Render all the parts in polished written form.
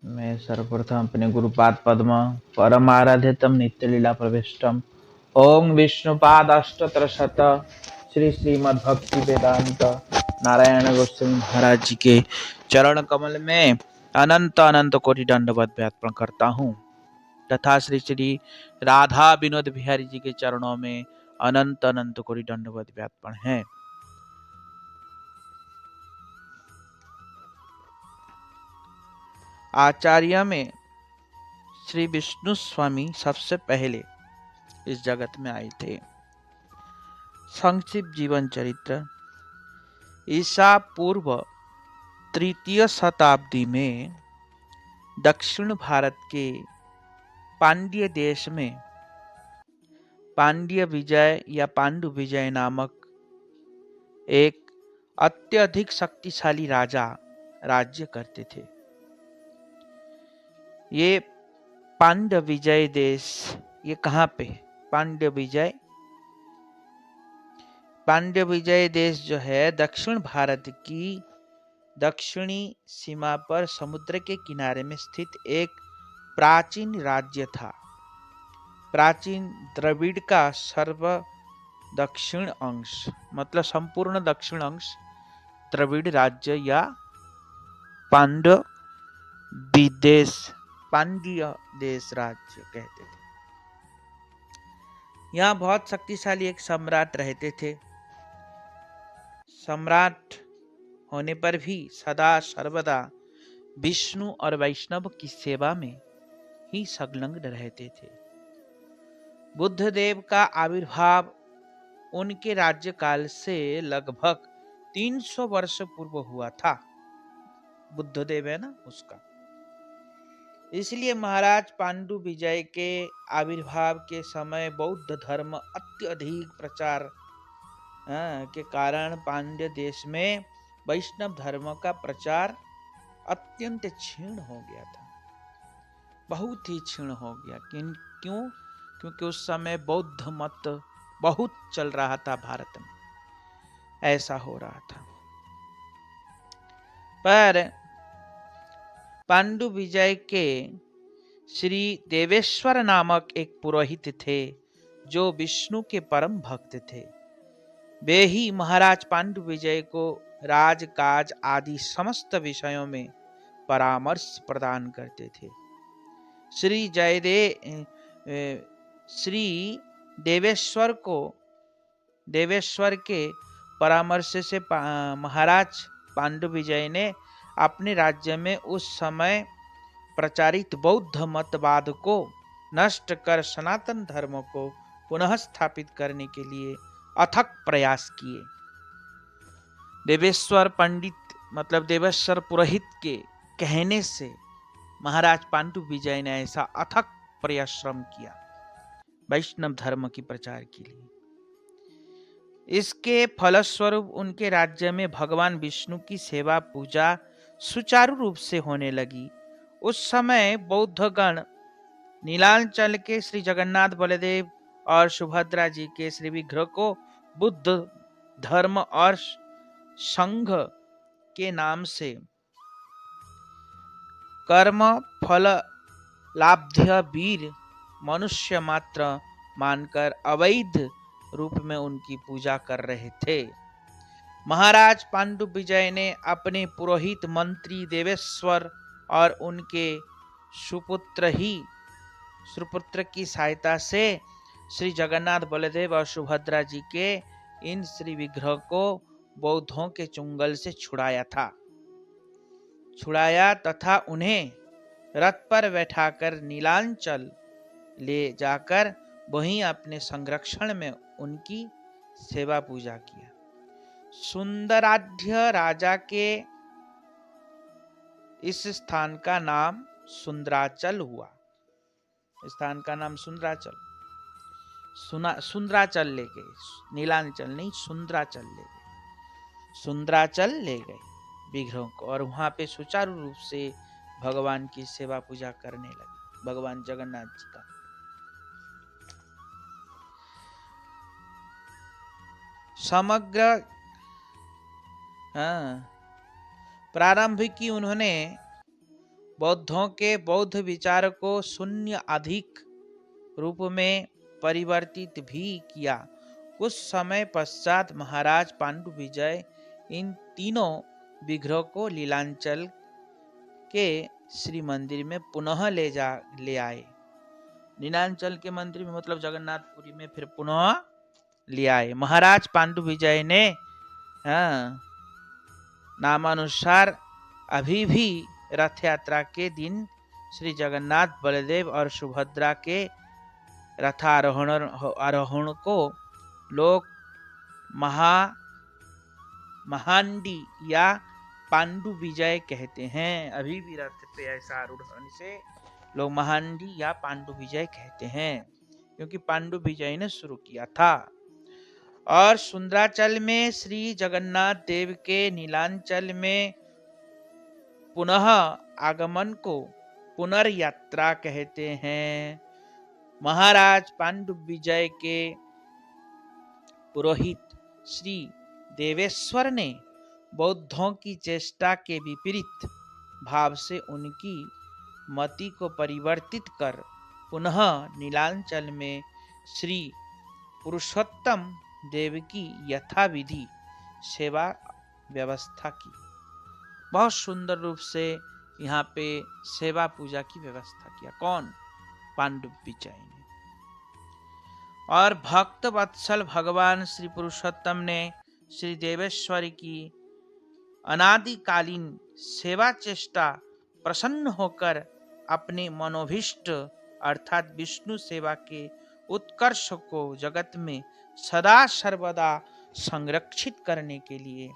मैं सर्वप्रथम अपने गुरुपाद पद्म परम आराध्यतम नित्य लीला प्रविष्टम ओम विष्णुपाद शत श्री श्रीमद्भक्ति वेदांत नारायण गोस्वामी महाराज जी के चरण कमल में अनंत अनंत कोटि दंडवत अर्पण करता हूँ तथा श्री श्री राधा विनोद बिहारी जी के चरणों में अनंत अनंत कोटि दंडवत अर्पण है। आचार्य में श्री विष्णु स्वामी सबसे पहले इस जगत में आए थे। संक्षिप्त जीवन चरित्र। ईसा पूर्व तृतीय शताब्दी में दक्षिण भारत के पांड्य देश में पांड्य विजय या पांडु विजय नामक एक अत्यधिक शक्तिशाली राजा राज्य करते थे। ये पांड्य विजय देश ये कहाँ पे? पांड्य विजय देश जो है दक्षिण भारत की दक्षिणी सीमा पर समुद्र के किनारे में स्थित एक प्राचीन राज्य था। प्राचीन द्रविड़ का सर्व दक्षिण अंश मतलब संपूर्ण दक्षिण अंश द्रविड़ राज्य या पांड्य देश राज्य कहते थे। यहाँ बहुत शक्तिशाली एक सम्राट रहते थे। सम्राट होने पर भी सदा सर्वदा विष्णु और वैष्णव की सेवा में ही संलग्न रहते थे। बुद्ध देव का आविर्भाव उनके राज्यकाल से लगभग 300 वर्ष पूर्व हुआ था। बुद्ध देव है ना उसका। इसलिए महाराज पांडु विजय के आविर्भाव के समय बौद्ध धर्म अत्यधिक प्रचार के कारण पांड्य देश में वैष्णव धर्म का प्रचार अत्यंत क्षीण हो गया था। बहुत ही क्षीण हो गया। क्यों? क्योंकि उस समय बौद्ध मत बहुत चल रहा था भारत में। ऐसा हो रहा था। पर पांडु विजय के श्री देवेश्वर नामक एक पुरोहित थे जो विष्णु के परम भक्त थे। वे ही महाराज पांडु विजय को राजकाज आदि समस्त विषयों में परामर्श प्रदान करते थे। श्री देवेश्वर के परामर्श से महाराज पांडु विजय ने अपने राज्य में उस समय प्रचारित बौद्ध मतवाद को नष्ट कर सनातन धर्म को पुनः स्थापित करने के लिए अथक प्रयास किए। देवेश्वर पंडित मतलब देवेश्वर पुरोहित के कहने से महाराज पांडु विजय ने ऐसा अथक परिश्रम किया वैष्णव धर्म की प्रचार के लिए। इसके फलस्वरूप उनके राज्य में भगवान विष्णु की सेवा पूजा सुचारू रूप से होने लगी। उस समय बौद्धगण नीलांचल के श्री जगन्नाथ बलदेव और सुभद्रा जी के श्री विग्रह को बुद्ध धर्म और संघ के नाम से कर्म फल लाभ्य वीर मनुष्य मात्र मानकर अवैध रूप में उनकी पूजा कर रहे थे। महाराज पांडु विजय ने अपने पुरोहित मंत्री देवेश्वर और उनके सुपुत्र की सहायता से श्री जगन्नाथ बलदेव और सुभद्रा जी के इन श्री विग्रह को बौद्धों के चुंगल से छुड़ाया तथा उन्हें रथ पर बैठाकर नीलांचल ले जाकर वहीं अपने संरक्षण में उनकी सेवा पूजा किया। सुंदराढ़ राजा के इस स्थान का नाम सुंदराचल हुआ। स्थान का नाम सुंदराचल ले गए। नीलांचल नहीं, सुंदराचल ले गए विग्रहों को और वहां पे सुचारू रूप से भगवान की सेवा पूजा करने लगे, भगवान जगन्नाथ जी का। समग्र प्रारंभ की उन्होंने बौद्धों के बौद्ध विचार को शून्य अधिक रूप में परिवर्तित भी किया। कुछ समय पश्चात महाराज पांडु विजय इन तीनों विग्रहों को लीलांचल के श्री मंदिर में पुनः ले आए। नीलांचल के मंदिर में मतलब जगन्नाथपुरी में फिर पुनः ले आए। महाराज पांडु विजय ने नामानुसार अभी भी रथ यात्रा के दिन श्री जगन्नाथ, बलदेव और सुभद्रा के आरोहण को लोग महांडी या पांडु विजय कहते हैं। अभी भी रथ पे ऐसा आरूढ़ होने से लोग महांडी या पांडु विजय कहते हैं, क्योंकि पांडु विजय ने शुरू किया था। और सुंदराचल में श्री जगन्नाथ देव के नीलांचल में पुनः आगमन को पुनर्यात्रा कहते हैं। महाराज पांडु विजय के पुरोहित श्री देवेश्वर ने बौद्धों की चेष्टा के विपरीत भाव से उनकी मति को परिवर्तित कर पुनः नीलांचल में श्री पुरुषोत्तम देव की यथाविधि सेवा व्यवस्था की। बहुत सुंदर रूप से यहाँ पे सेवा पूजा की व्यवस्था किया। कौन? पांडु विजय ने। और भक्त वत्सल भगवान श्री पुरुषोत्तम ने श्री देवेश्वरी की अनादिकालीन सेवा चेष्टा प्रसन्न होकर अपने मनोभिष्ट अर्थात विष्णु सेवा के उत्कर्ष को जगत में सदा सर्वदा संरक्षित करने के लिए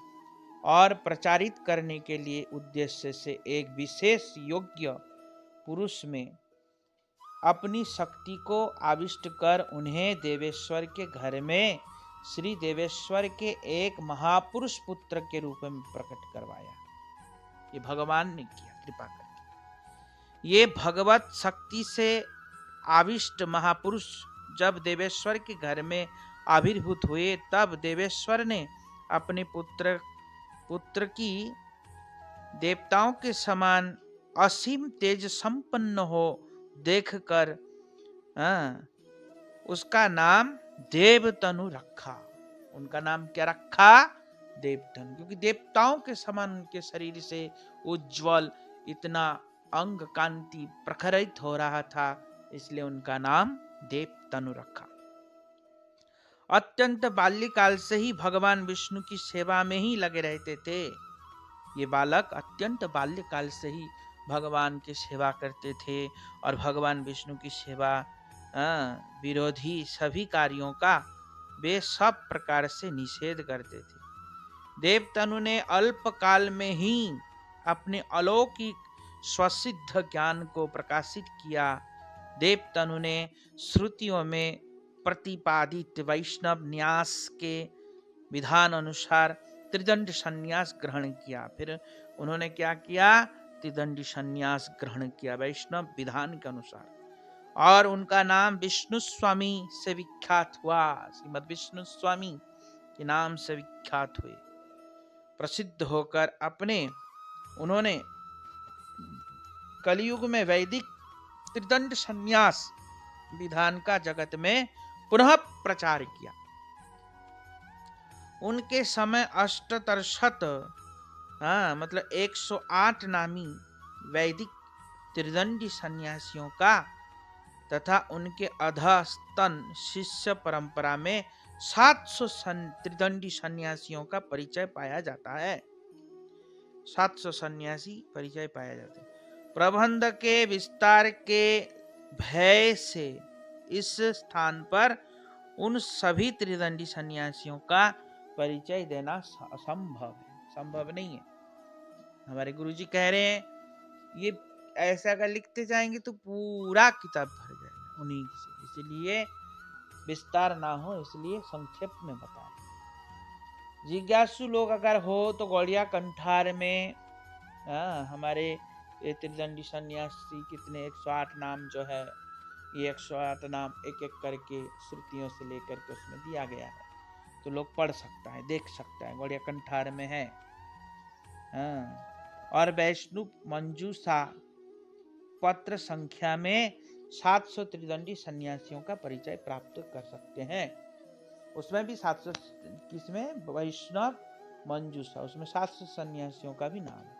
और प्रचारित करने के लिए उद्देश्य से एक विशेष योग्य पुरुष में अपनी शक्ति को आविष्ट कर उन्हें देवेश्वर के घर में श्री देवेश्वर के एक महापुरुष पुत्र के रूप में प्रकट करवाया। ये भगवान ने किया कृपा करके। ये भगवत शक्ति से आविष्ट महापुरुष जब देवेश्वर के घर में आविर्भूत हुए, तब देवेश्वर ने अपने पुत्र की देवताओं के समान असीम तेज संपन्न हो देखकर उसका नाम देवतनु रखा। उनका नाम क्या रखा? देवतनु, क्योंकि देवताओं के समान उनके शरीर से उज्जवल इतना अंग कांति प्रखरित हो रहा था, इसलिए उनका नाम देवतनु रखा। अत्यंत बाल्यकाल से ही भगवान विष्णु की सेवा में ही लगे रहते थे। ये बालक अत्यंत बाल्यकाल से ही भगवान की सेवा करते थे और भगवान विष्णु की सेवा विरोधी सभी कार्यों का वे सब प्रकार से निषेध करते थे। देवतनु ने अल्प काल में ही अपने अलौकिक स्वसिद्ध ज्ञान को प्रकाशित किया। देवतनु ने श्रुतियों में प्रतिपादित वैष्णव न्यास के विधान अनुसार त्रिदंड संन्यास ग्रहण किया। फिर उन्होंने क्या किया? त्रिदंडी संन्यास ग्रहण किया वैष्णव विधान के अनुसार, और उनका नाम विष्णु स्वामी से विख्यात हुआ। श्रीमद विष्णु स्वामी के नाम से विख्यात हुए, प्रसिद्ध होकर उन्होंने कलयुग में वैदिक त्रिदंड संन्यास विधान का जगत में पुनः प्रचार किया। उनके समय अष्टतरशत मतलब 108 नामी वैदिक त्रिदंडी सन्यासियों का तथा उनके अधस्तन शिष्य परंपरा में 700 त्रिदंडी सन्यासियों का परिचय पाया जाता है। 700 सन्यासी परिचय पाया जाता है। प्रबंध के विस्तार के भय से इस स्थान पर उन सभी त्रिदंडी सन्यासियों का परिचय देना असंभव है, संभव नहीं है। हमारे गुरुजी कह रहे हैं ये ऐसा अगर लिखते जाएंगे तो पूरा किताब भर जाएगा उन्हीं से, इसलिए विस्तार ना हो इसलिए संक्षेप में बता रहे। जिज्ञासु लोग अगर हो तो गौड़िया कंठार में हमारे त्रिदंडी सन्यासी कितने 108 नाम जो है, ये 108 नाम एक एक करके श्रुतियों से लेकर के उसमें दिया गया है, तो लोग पढ़ सकता है, देख सकता है, गौड़िया कंठार में है। और वैष्णु मंजूषा पत्र संख्या में 700 त्रिदंडी सन्यासियों का परिचय प्राप्त कर सकते हैं। उसमें भी 700 किसमें वैष्णव मंजूषा, उसमें 700 सन्यासियों का भी नाम है।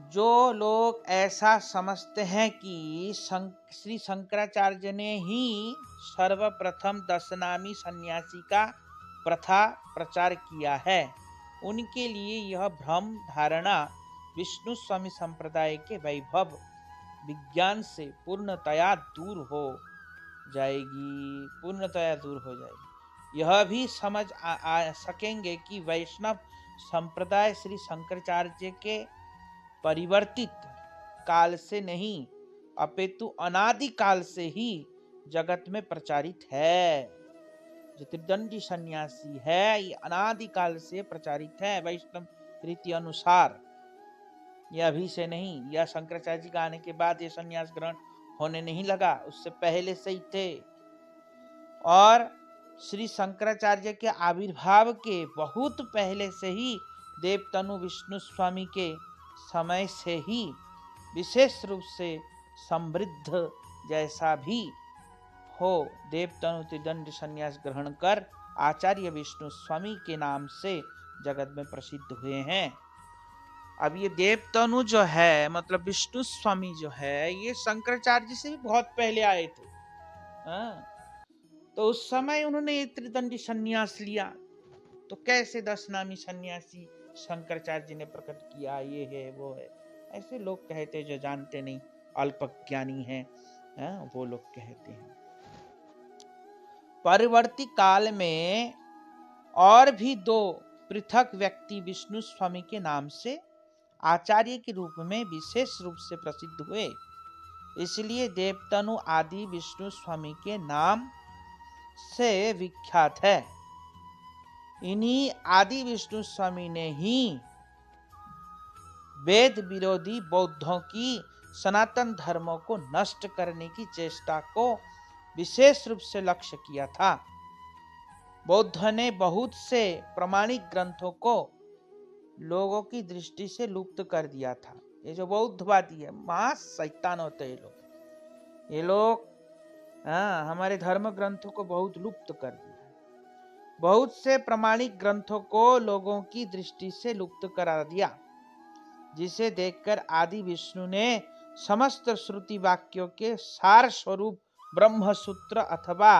जो लोग ऐसा समझते हैं कि श्री शंकराचार्य ने ही सर्वप्रथम दशनामी सन्यासी का प्रथा प्रचार किया है, उनके लिए यह भ्रम धारणा विष्णु स्वामी संप्रदाय के वैभव विज्ञान से पूर्णतया दूर हो जाएगी। यह भी समझ आ सकेंगे कि वैष्णव संप्रदाय श्री शंकराचार्य के परिवर्तित काल से नहीं अपितु अनादि काल से ही जगत में प्रचारित है। जो त्रिदंडी सन्यासी है ये अनादि काल से प्रचारित है वैष्णव रीति अनुसार। यह अभी से नहीं, यह शंकराचार्य जी का आने के बाद ये सन्यास ग्रहण होने नहीं लगा, उससे पहले से ही थे। और श्री शंकराचार्य के आविर्भाव के बहुत पहले से ही देवतनु विष्णु स्वामी के समय से ही विशेष रूप से समृद्ध जैसा भी हो देवतनु त्रिदंड संन्यास ग्रहण कर आचार्य विष्णु स्वामी के नाम से जगत में प्रसिद्ध हुए हैं। अब ये देवतनु जो है मतलब विष्णु स्वामी जो है ये शंकराचार्य से भी बहुत पहले आए थे। तो उस समय उन्होंने त्रिदंडी संन्यास लिया, तो कैसे 10 नामी सन्यासी शंकराचार्य जी ने प्रकट किया, ये है वो है, ऐसे लोग कहते जो जानते नहीं अल्पज्ञानी हैं, वो लोग कहते हैं। परवर्ती काल में और भी 2 पृथक व्यक्ति विष्णु स्वामी के नाम से आचार्य के रूप में विशेष रूप से प्रसिद्ध हुए, इसलिए देवतनु आदि विष्णु स्वामी के नाम से विख्यात है। इन्हीं आदि विष्णु स्वामी ने ही वेद विरोधी बौद्धों की सनातन धर्मों को नष्ट करने की चेष्टा को विशेष रूप से लक्ष्य किया था। बौद्ध ने बहुत से प्रमाणिक ग्रंथों को लोगों की दृष्टि से लुप्त कर दिया था। ये जो बौद्धवादी है महा शैतान होते हैं ये लोग हमारे धर्म ग्रंथों को बहुत लुप्त कर दिया। बहुत से प्रमाणिक ग्रंथों को लोगों की दृष्टि से लुप्त करा दिया, जिसे देखकर आदि विष्णु ने समस्त श्रुति वाक्यों के सार स्वरूप ब्रह्म सूत्र अथवा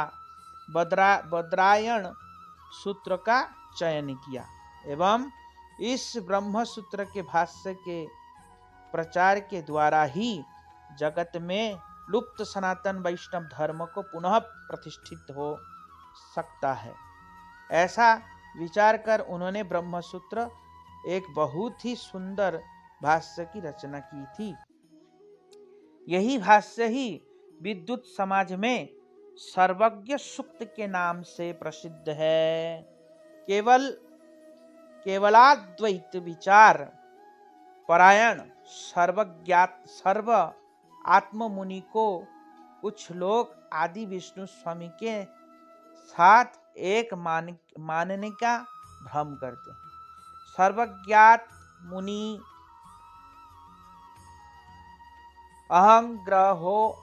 बद्रायण सूत्र का चयन किया एवं इस ब्रह्म सूत्र के भाष्य के प्रचार के द्वारा ही जगत में लुप्त सनातन वैष्णव धर्म को पुनः प्रतिष्ठित हो सकता है। ऐसा विचार कर उन्होंने ब्रह्मसूत्र एक बहुत ही सुंदर भाष्य की रचना की थी। यही भाष्य ही विद्युत समाज में सर्वज्ञ सूक्त के नाम से प्रसिद्ध है। केवलाद्वैत विचार परायण सर्व आत्म मुनि को कुछ लोग आदि विष्णु स्वामी के साथ एक मानने का भ्रम करते हैं। सर्वज्ञात मुनि अहंग्रहोपासक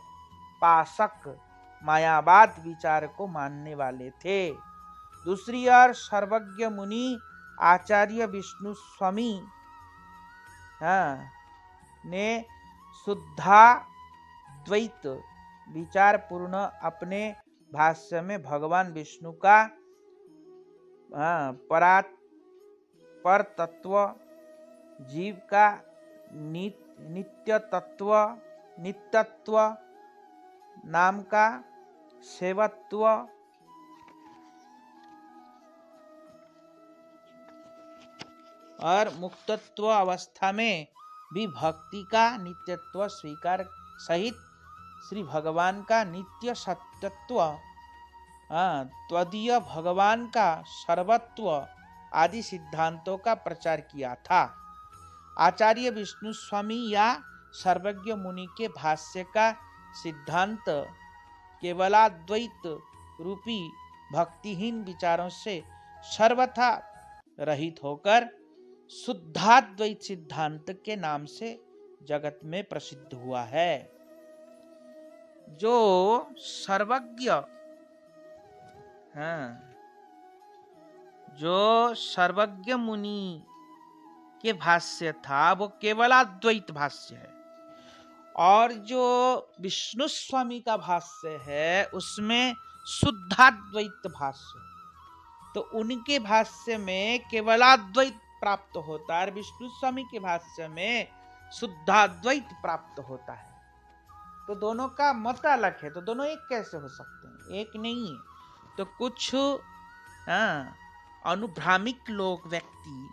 मायावाद विचार को मानने वाले थे। दूसरी ओर सर्वज्ञ मुनि आचार्य विष्णु स्वामी ने शुद्धाद्वैत विचार पूर्ण अपने भाष्य में भगवान विष्णु का पर तत्व, जीव का नित्यत्व, नाम का सेवत्व, और मुक्तत्व अवस्था में भी भक्ति का नित्यत्व स्वीकार सहित श्री भगवान का नित्य सत्यत्व, त्वदीय भगवान का सर्वत्व आदि सिद्धांतों का प्रचार किया था। आचार्य विष्णु स्वामी या सर्वज्ञ मुनि के भाष्य का सिद्धांत केवलाद्वैत रूपी भक्तिहीन विचारों से सर्वथा रहित होकर शुद्धाद्वैत सिद्धांत के नाम से जगत में प्रसिद्ध हुआ है। जो सर्वज्ञ, हाँ, जो सर्वज्ञ मुनि के भाष्य था वो केवलाद्वैत भाष्य है, और जो विष्णु स्वामी का भाष्य है उसमें शुद्धाद्वैत भाष्य। तो उनके भाष्य में केवलाद्वैत प्राप्त होता है, विष्णु स्वामी के भाष्य में शुद्धाद्वैत प्राप्त होता है। तो दोनों का मत अलग है, तो दोनों एक कैसे हो सकते हैं? एक नहीं है। तो कुछ अनुभ्रामिक लोग, व्यक्ति,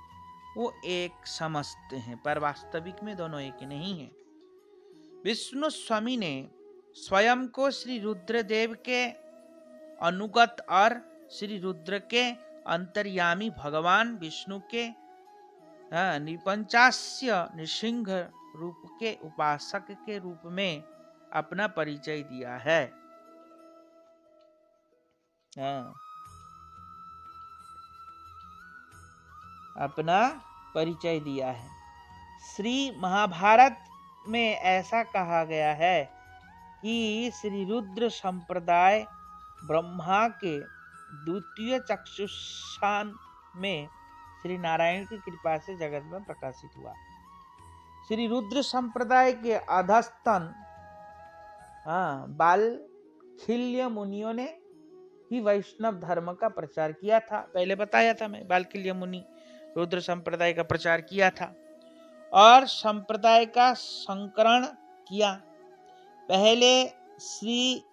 वो एक समझते हैं, पर वास्तविक में दोनों एक नहीं है। विष्णु स्वामी ने स्वयं को श्री रुद्रदेव के अनुगत और श्री रुद्र के अंतर्यामी भगवान विष्णु के निपंचास्य नृसिंह रूप के उपासक के रूप में अपना परिचय दिया है। अपना परिचय दिया है। श्री महाभारत में ऐसा कहा गया है कि श्री रुद्र संप्रदाय ब्रह्मा के द्वितीय चक्षुष्षान में श्री नारायण की कृपा से जगत में प्रकाशित हुआ। श्री रुद्र संप्रदाय के अधस्तन बालखिल्य मुनियों ने ही वैष्णव धर्म का प्रचार किया था। पहले बताया था मैं, बालखिल्य मुनि रुद्र संप्रदाय का प्रचार किया था और संप्रदाय का संकरण किया। पहले श्री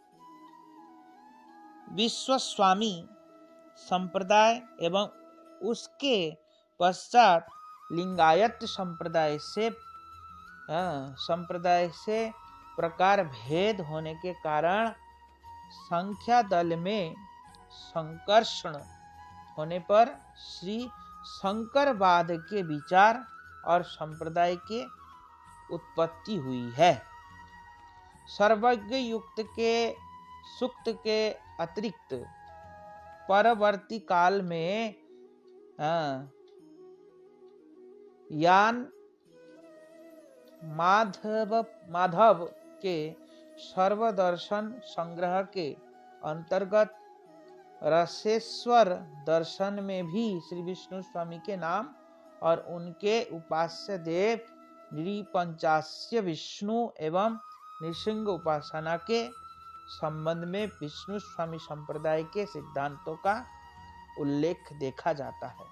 विश्वस्वामी संप्रदाय एवं उसके पश्चात लिंगायत संप्रदाय से प्रकार भेद होने के कारण संख्या दल में संकर्षण होने पर श्री शंकरवाद के विचार और संप्रदाय के उत्पत्ति हुई है। सर्वज्ञ युक्त के सूक्त के अतिरिक्त परवर्ती काल में यान माधव के सर्वदर्शन संग्रह के अंतर्गत रसेश्वर दर्शन में भी श्री विष्णु स्वामी के नाम और उनके उपास्य देव निरिपंचास्य विष्णु एवं नृसिंह उपासना के संबंध में विष्णु स्वामी संप्रदाय के सिद्धांतों का उल्लेख देखा जाता है।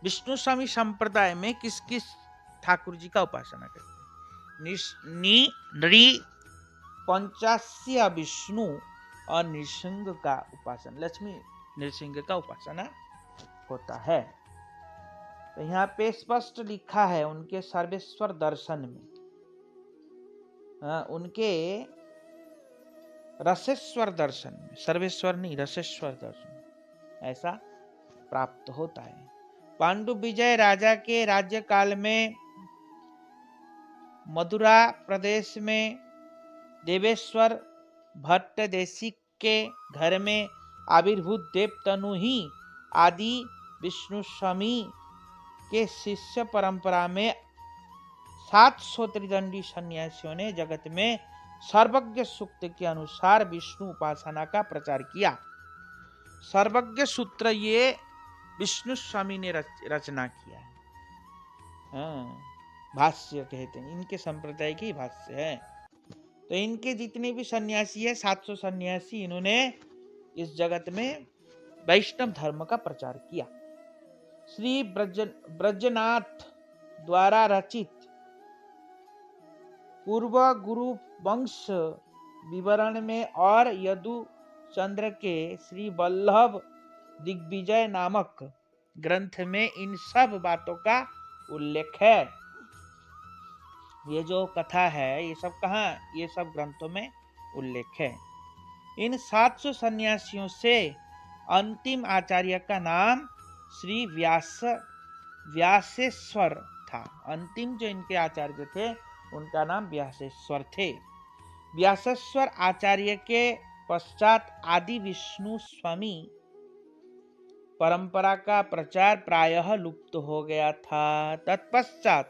विष्णु स्वामी संप्रदाय में किस किस ठाकुर जी का उपासना करते हैं? नृपंचास्य विष्णु और नृसिंह का उपासना, लक्ष्मी नृसिंह का उपासना होता है। तो यहाँ पे स्पष्ट लिखा है उनके सर्वेश्वर दर्शन में, उनके रसेश्वर दर्शन में, सर्वेश्वर नहीं रसेश्वर दर्शन ऐसा प्राप्त होता है। पांडु विजय राजा के राज्यकाल में मदुरा प्रदेश में देवेश्वर भट्ट देशिक के घर में आविर्भूत देवतनु ही आदि विष्णु स्वामी के शिष्य परंपरा में 700 त्रिदंडी सन्यासियों ने जगत में सर्वज्ञ सूक्त के अनुसार विष्णु उपासना का प्रचार किया। सर्वज्ञ सूत्र ये विष्णु स्वामी ने रचना किया है। भाष्य कहते हैं, इनके संप्रदाय के भाष्य है। तो इनके जितने भी सन्यासी है 700 सन्यासी, इन्होंने इस जगत में वैष्णव धर्म का प्रचार किया। श्री ब्रजनाथ द्वारा रचित पूर्व गुरु वंश विवरण में और यदु चंद्र के श्री वल्लभ दिग्विजय नामक ग्रंथ में इन सब बातों का उल्लेख है। ये जो कथा है ये सब कहाँ, ये सब ग्रंथों में उल्लेख है। इन 700 सन्यासियों से अंतिम आचार्य का नाम श्री व्यासेश्वर था। अंतिम जो इनके आचार्य थे उनका नाम व्यासेश्वर थे। व्यासेश्वर आचार्य के पश्चात आदि विष्णु स्वामी परंपरा का प्रचार प्रायः लुप्त हो गया था। तत्पश्चात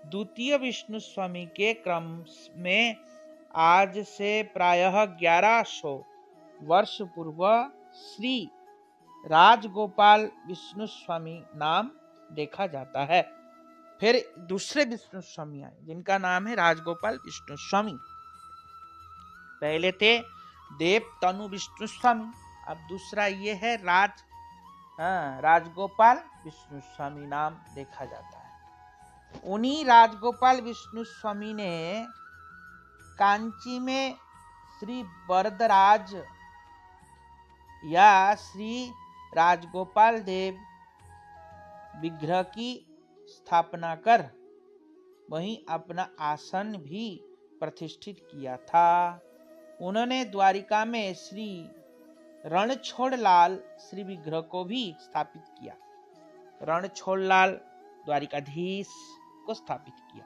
द्वितीय विष्णु स्वामी के क्रम में आज से प्रायः 1100 वर्ष पूर्व श्री राजगोपाल विष्णु स्वामी नाम देखा जाता है। फिर दूसरे विष्णु स्वामी आए जिनका नाम है राजगोपाल विष्णु स्वामी। पहले थे देव तनु विष्णु स्वामी, अब दूसरा ये है राजगोपाल विष्णु स्वामी नाम देखा जाता है। उन्हीं राजगोपाल विष्णु स्वामी ने कांची में श्री वरदराज या श्री राजगोपाल देव विग्रह की स्थापना कर वहीं अपना आसन भी प्रतिष्ठित किया था। उन्होंने द्वारिका में श्री रणछोड़लाल श्री विग्रह को भी स्थापित किया। रणछोड़लाल द्वारिकाधीश को स्थापित किया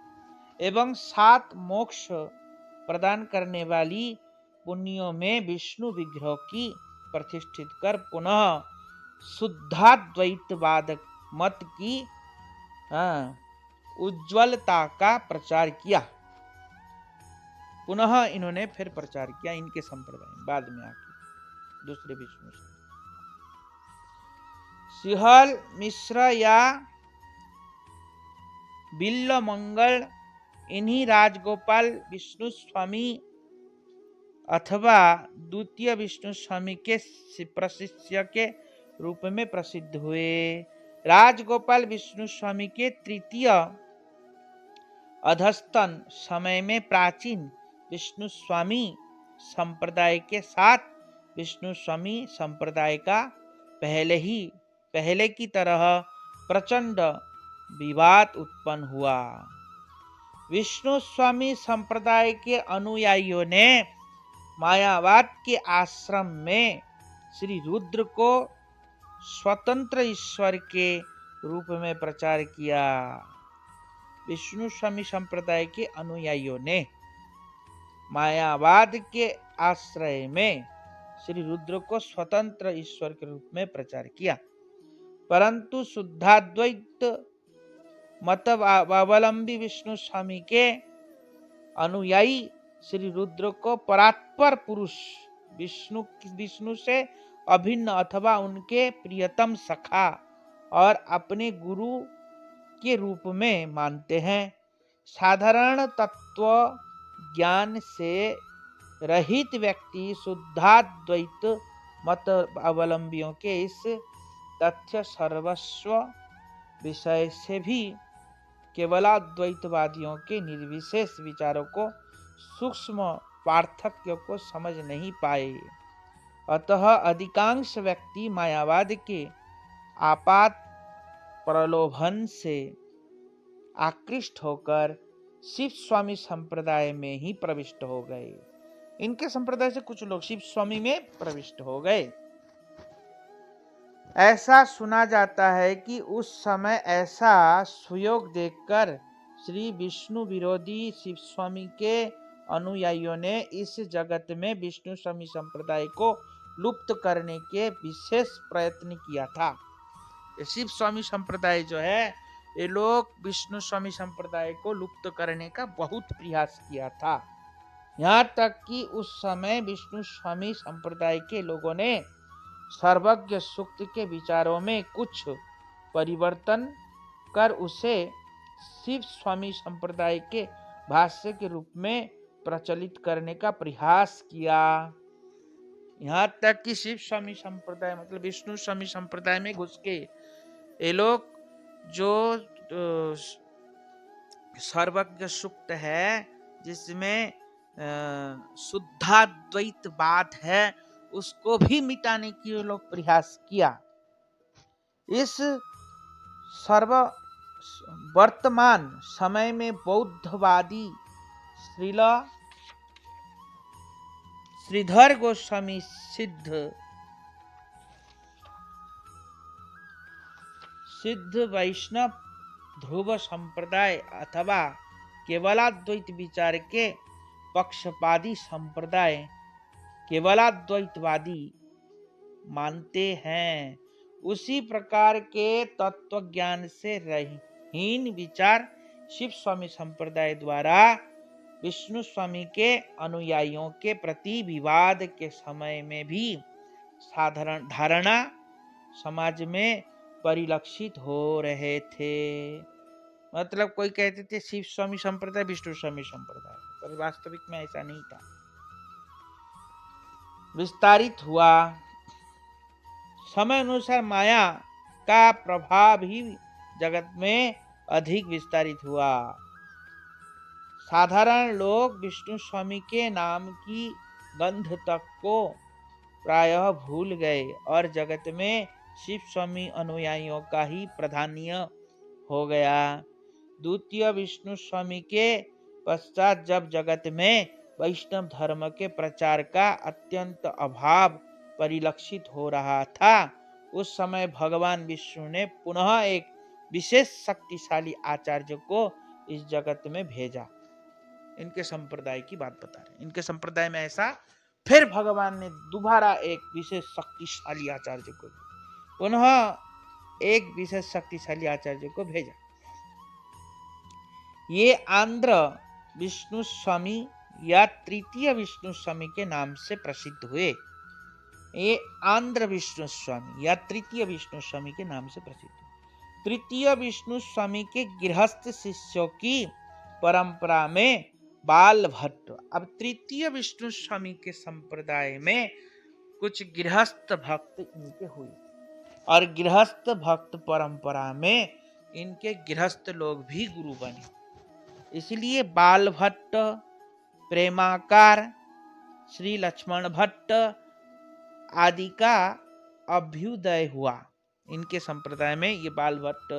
एवं 7 मोक्ष प्रदान करने वाली पुण्यों में विष्णु विग्रह की प्रतिष्ठित कर पुनः शुद्धाद्वैतवाद मत की उज्ज्वलता का प्रचार किया। पुनः इन्होंने फिर प्रचार किया इनके संप्रदाय बाद में आके दूसरे विष्णु सिहल मिश्र या बिल्ल मंगल इन्हीं राजगोपाल विष्णु स्वामी अथवा द्वितीय विष्णु स्वामी के प्रशिष्य के रूप में प्रसिद्ध हुए। राजगोपाल विष्णु स्वामी के तृतीय अधस्तन समय में प्राचीन विष्णु स्वामी संप्रदाय के साथ विष्णु स्वामी संप्रदाय का पहले की तरह प्रचंड विवाद उत्पन्न हुआ। विष्णु स्वामी संप्रदाय के अनुयायियों ने मायावाद के आश्रम में श्री रुद्र को स्वतंत्र ईश्वर के रूप में प्रचार किया। विष्णु स्वामी संप्रदाय के अनुयायियों ने मायावाद के आश्रय में श्री रुद्र को स्वतंत्र ईश्वर के रूप में प्रचार किया, परंतु शुद्धाद्वैत मतावलंबी विष्णु स्वामी के अनुयायी श्री रुद्र को परात्पर पुरुष विष्णु से अभिन्न अथवा उनके प्रियतम सखा और अपने गुरु के रूप में मानते हैं। साधारण तत्व ज्ञान से रहित व्यक्ति शुद्धाद्वैत मत अवलंबियों के इस तथ्य सर्वस्व विषय से भी केवलाद्वैतवादियों के निर्विशेष विचारों को सूक्ष्म पार्थक्य को समझ नहीं पाए। अतः अधिकांश व्यक्ति मायावाद के आपात प्रलोभन से आकृष्ट होकर शिव स्वामी संप्रदाय में ही प्रविष्ट हो गए। इनके संप्रदाय से कुछ लोग शिव स्वामी में प्रविष्ट हो गए। ऐसा सुना जाता है कि उस समय ऐसा सुयोग देखकर श्री विष्णु विरोधी शिव स्वामी के अनुयायियों ने इस जगत में विष्णु स्वामी संप्रदाय को लुप्त करने के विशेष प्रयत्न किया था। शिव स्वामी संप्रदाय जो है ये लोग विष्णु स्वामी संप्रदाय को लुप्त करने का बहुत प्रयास किया था। यहाँ तक कि उस समय विष्णु स्वामी संप्रदाय के लोगों ने सर्वज्ञ सूक्त के विचारों में कुछ परिवर्तन कर उसे शिव स्वामी संप्रदाय के भाष्य के रूप में प्रचलित करने का प्रयास किया। यहाँ तक कि शिव स्वामी संप्रदाय मतलब विष्णु स्वामी संप्रदाय में घुस के ये लोग जो सर्वज्ञ सूक्त है जिसमें शुद्धाद्वैतवाद है उसको भी मिटाने की ये लोग प्रयास किया। इस वर्तमान समय में बौद्धवादी श्रीधर गोस्वामी सिद्ध वैष्णव ध्रुव संप्रदाय अथवा केवलाद्वैत विचार के पक्षपाती संप्रदाय केवलाद्वैतवादी मानते हैं। उसी प्रकार के तत्व ज्ञान से रहीन विचार शिव स्वामी संप्रदाय द्वारा विष्णु स्वामी के अनुयायियों के प्रति विवाद के समय में भी साधारण धारणा समाज में परिलक्षित हो रहे थे। मतलब कोई कहते थे शिव स्वामी संप्रदाय विष्णु स्वामी संप्रदाय, पर वास्तविक में ऐसा नहीं था। विस्तारित हुआ। समय अनुसार माया का प्रभाव ही जगत में अधिक विस्तारित हुआ। साधारण लोग विष्णु स्वामी के नाम की गंध तक को प्रायः भूल गए और जगत में शिव स्वामी अनुयायियों का ही प्राधान्य हो गया। द्वितीय विष्णु स्वामी के पश्चात जब जगत में वैष्णव धर्म के प्रचार का अत्यंत अभाव परिलक्षित हो रहा था, उस समय भगवान विष्णु ने पुनः एक विशेष शक्तिशाली आचार्य को इस जगत में भेजा। इनके संप्रदाय की बात बता रहे हैं। इनके संप्रदाय में ऐसा फिर भगवान ने दोबारा एक विशेष शक्तिशाली आचार्य को पुनः एक विशेष शक्तिशाली आचार्य को भेजा। ये आंध्र विष्णु स्वामी या तृतीय विष्णु स्वामी के नाम से प्रसिद्ध हुए। ये आंध्र विष्णु स्वामी या तृतीय विष्णु स्वामी के नाम से प्रसिद्ध हुए। तृतीय विष्णु स्वामी के गृहस्थ शिष्यों की परंपरा में बाल भट्ट। अब तृतीय विष्णु स्वामी के संप्रदाय में कुछ गृहस्थ भक्त इनके हुए और गृहस्थ भक्त परंपरा में इनके गृहस्थ लोग भी गुरु बने। इसलिए बाल भट्ट, प्रेमाकार, श्री लक्ष्मण भट्ट आदि का अभ्युदय हुआ। इनके संप्रदाय में ये बाल भट्ट,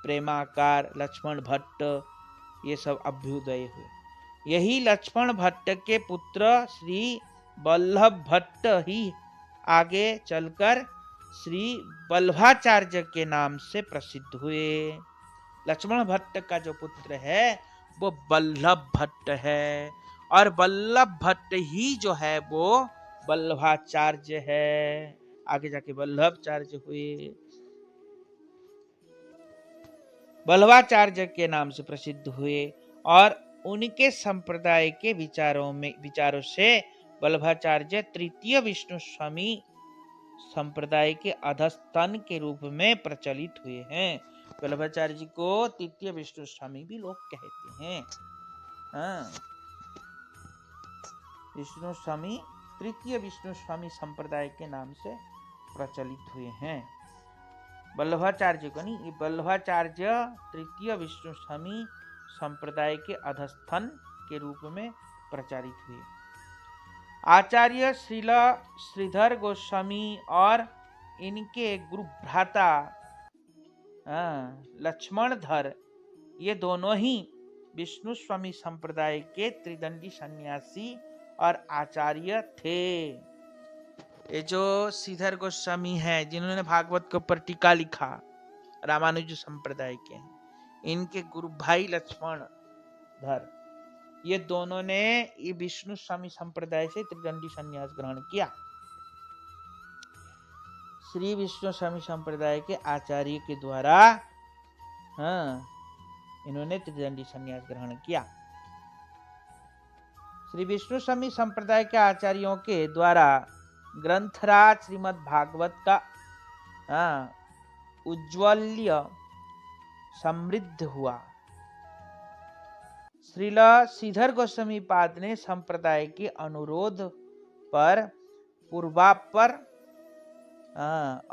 प्रेमाकार, लक्ष्मण भट्ट ये सब अभ्युदय हुए। यही लक्ष्मण भट्ट के पुत्र श्री वल्लभ भट्ट ही आगे चलकर श्री वल्लभाचार्य के नाम से प्रसिद्ध हुए। लक्ष्मण भट्ट का जो पुत्र है वो वल्लभ भट्ट है और वल्लभ भट्ट ही जो है वो वल्लभाचार्य है। आगे जाके वल्लभाचार्य हुए। वल्लभाचार्य के नाम से प्रसिद्ध हुए और उनके संप्रदाय के विचारों से वल्लभाचार्य तृतीय विष्णु स्वामी संप्रदाय के अधस्तन के रूप में प्रचलित हुए हैं। वल्लभाचार्य जी को तृतीय विष्णु स्वामी भी लोग कहते हैं। विष्णु स्वामी तृतीय विष्णु स्वामी संप्रदाय के नाम से प्रचलित हुए हैं। वल्लभाचार्य को नहीं, वल्लभाचार्य तृतीय विष्णु स्वामी संप्रदाय के अधस्थन के रूप में प्रचारित हुए। आचार्य श्रील श्रीधर गोस्वामी और इनके गुरु भ्राता लक्ष्मणधर ये दोनों ही विष्णु स्वामी संप्रदाय के त्रिदंडी सन्यासी और आचार्य थे। ये जो श्रीधर गोस्वामी है जिन्होंने भागवत के ऊपर टीका लिखा, रामानुज संप्रदाय के हैं, इनके गुरु भाई लक्ष्मणधर ये दोनों ने ये विष्णु स्वामी संप्रदाय से त्रिदंडी संन्यास ग्रहण किया। श्री विष्णु स्वामी संप्रदाय के आचार्य के द्वारा इन्होंने त्रिदंडी संन्यास ग्रहण किया। श्री विष्णु स्वामी संप्रदाय के आचार्यों के द्वारा ग्रंथराज श्रीमद् भागवत का उज्ज्वल्य समृद्ध हुआ। श्रील श्रीधर गोस्वामी पाद ने संप्रदाय के अनुरोध पर पूर्वापर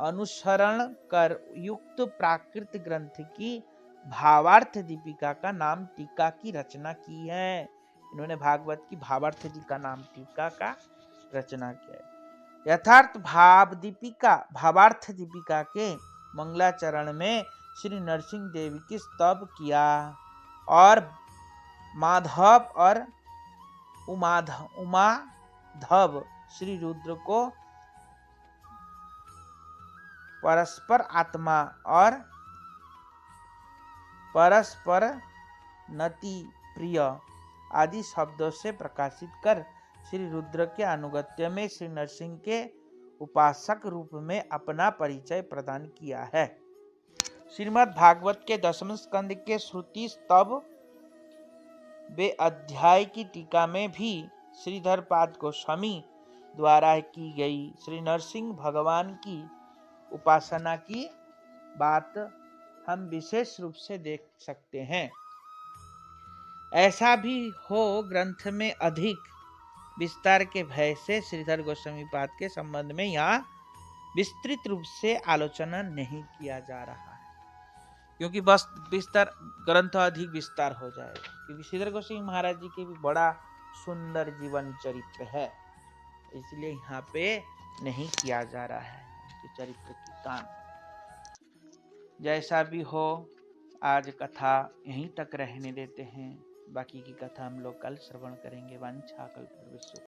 अनुसरण कर युक्त प्राकृत ग्रंथ की भावार्थ दीपिका का नाम टीका की रचना की है। इन्होंने भागवत की भावार्थ दीपिका नाम टीका का रचना किया है। यथार्थ भावार्थ दीपिका के मंगलाचरण में श्री नरसिंह देव की स्तव किया और माधव और उमाधव श्री रुद्र को परस्पर आत्मा और परस्पर नति प्रिय आदि शब्दों से प्रकाशित कर श्री रुद्र के अनुगत्य में श्री नरसिंह के उपासक रूप में अपना परिचय प्रदान किया है। श्रीमद् भागवत के 10वें स्कंद के श्रुति स्तव वे अध्याय की टीका में भी श्रीधरपाद गोस्वामी द्वारा की गई श्री नरसिंह भगवान की उपासना की बात हम विशेष रूप से देख सकते हैं। ऐसा भी हो ग्रंथ में अधिक विस्तार के भय से श्रीधर गोस्वामी पाद के संबंध में यहाँ विस्तृत रूप से आलोचना नहीं किया जा रहा है, क्योंकि बस विस्तार ग्रंथ अधिक विस्तार हो जाएगा, क्योंकि श्रीधर गोस्वामी महाराज जी के भी बड़ा सुंदर जीवन चरित्र है, इसलिए यहाँ पे नहीं किया जा रहा है कि चरित्र की गान। जैसा भी हो, आज कथा यहीं तक रहने देते हैं, बाकी की कथा हम लोग कल श्रवण करेंगे। वांछा कल्पतरुभ्यश्च